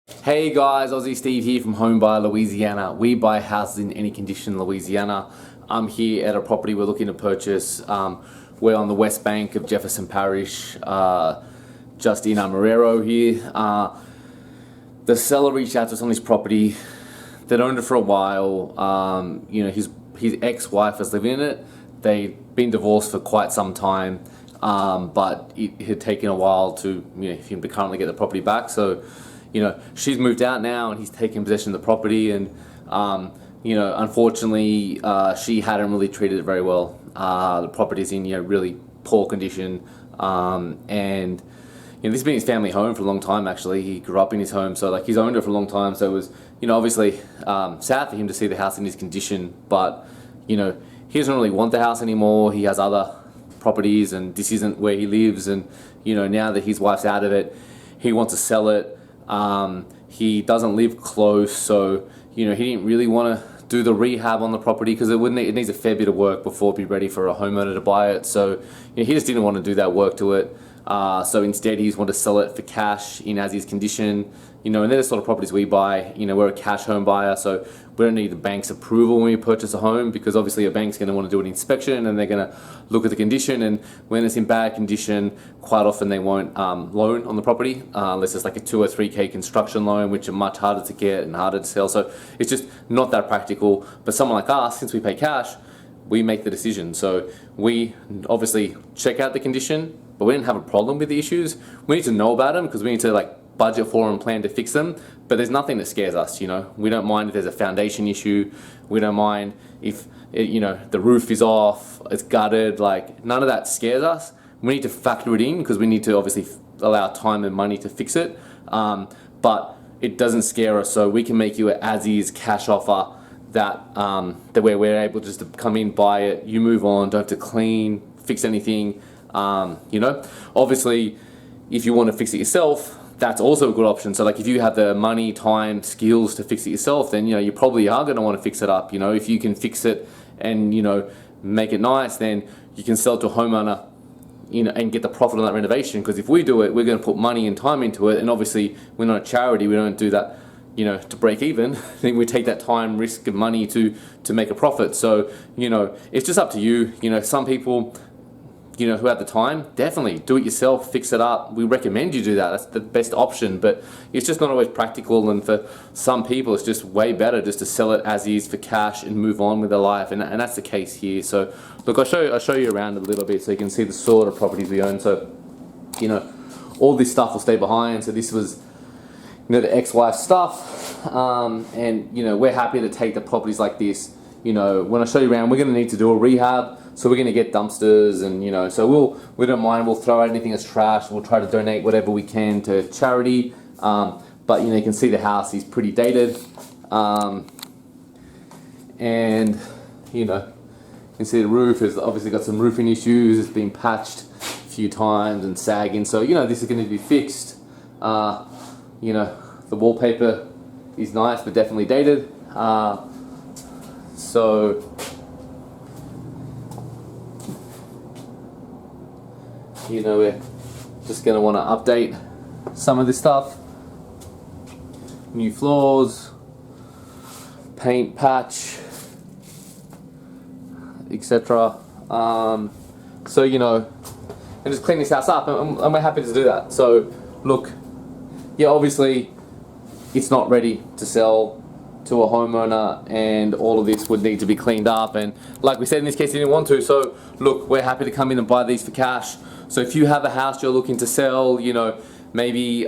Hey guys, Aussie Steve here from Home Buyer Louisiana. We buy houses in any condition in Louisiana. I'm here at a property we're looking to purchase. We're on the west bank of Jefferson Parish, just in Marrero here. The seller reached out to us on this property. They'd owned it for a while. His ex-wife was living in it. They'd been divorced for quite some time, but it had taken a while to him to currently get the property back. So she's moved out now and he's taken possession of the property, and unfortunately, she hadn't really treated it very well. The property's in really poor condition, and this has been his family home for a long time. Actually, he grew up in his home, so he's owned it for a long time. So it was obviously sad for him to see the house in this condition, but he doesn't really want the house anymore. He has other properties, and this isn't where he lives. And now that his wife's out of it, he wants to sell it. He doesn't live close, so he didn't really want to do the rehab on the property because it needs a fair bit of work before it'd be ready for a homeowner to buy it. So he just didn't want to do that work to it. So instead, he just wanted to sell it for cash in as is condition. And they're the sort of properties we buy. We're a cash home buyer, so we don't need the bank's approval when we purchase a home, because obviously a bank's going to want to do an inspection and they're going to look at the condition, and when it's in bad condition, quite often they won't loan on the property unless it's like a 2 or 3K construction loan, which are much harder to get and harder to sell. So it's just not that practical. But someone like us, since we pay cash, we make the decision. So we obviously check out the condition, but we didn't have a problem with the issues. We need to know about them because we need to budget for and plan to fix them. But there's nothing that scares us. We don't mind if there's a foundation issue. We don't mind if the roof is off, it's gutted. None of that scares us. We need to factor it in because we need to obviously allow time and money to fix it. But it doesn't scare us. So we can make you an as-is cash offer that where we're able just to come in, buy it, you move on, don't have to clean, fix anything. Obviously, if you want to fix it yourself, that's also a good option. So if you have the money, time, skills to fix it yourself, then you probably are going to want to fix it up. If you can fix it and make it nice, then you can sell it to a homeowner and get the profit on that renovation. Because if we do it, we're going to put money and time into it, and obviously we're not a charity, we don't do that to break even. I think we take that time, risk, and money to make a profit. So it's just up to you. Some people who have the time, definitely do it yourself, fix it up. We recommend you do that. That's the best option, but it's just not always practical. And for some people, it's just way better just to sell it as is for cash and move on with their life. And that's the case here. So look, I'll show you around a little bit so you can see the sort of properties we own. So all this stuff will stay behind. So this was the ex-wife stuff, and we're happy to take the properties like this. When I show you around, we're going to need to do a rehab. So we're going to get dumpsters, and so we don't mind. We'll throw out anything as trash. We'll try to donate whatever we can to charity. But you can see the house is pretty dated, and you can see the roof has obviously got some roofing issues. It's been patched a few times and sagging. So this is going to be fixed. The wallpaper is nice, but definitely dated. So we're just going to want to update some of this stuff. New floors, paint, patch, etc. And just clean this house up, and we're happy to do that. So look, obviously it's not ready to sell to a homeowner, and all of this would need to be cleaned up, and like we said, in this case he didn't want to. So look, we're happy to come in and buy these for cash. So if you have a house you're looking to sell, maybe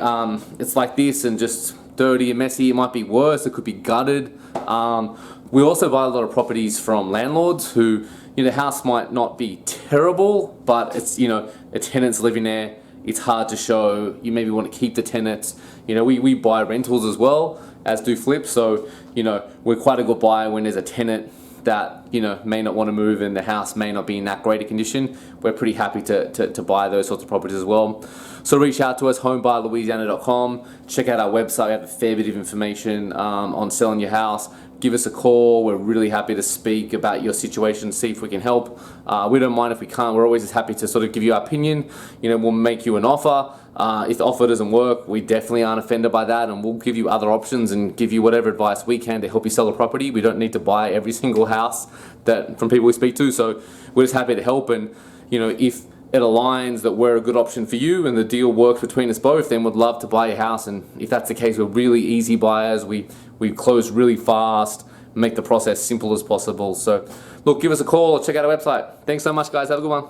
it's like this and just dirty and messy, it might be worse, it could be gutted. We also buy a lot of properties from landlords who the house might not be terrible, but it's a tenant's living there, it's hard to show, you maybe want to keep the tenants. We buy rentals as well as do flips, so we're quite a good buyer when there's a tenant that may not want to move and the house may not be in that great a condition. We're pretty happy to buy those sorts of properties as well. So reach out to us, homebuyerlouisiana.com. Check out our website. We have a fair bit of information on selling your house. Give us a call. We're really happy to speak about your situation, see if we can help. We don't mind if we can't. We're always just happy to sort of give you our opinion. We'll make you an offer. If the offer doesn't work, we definitely aren't offended by that, and we'll give you other options and give you whatever advice we can to help you sell a property. We don't need to buy every single house from people we speak to, so we're just happy to help. And if it aligns that we're a good option for you and the deal works between us both, then we'd love to buy your house. And if that's the case, we're really easy buyers. We close really fast, make the process simple as possible. So look, give us a call or check out our website. Thanks so much, guys. Have a good one.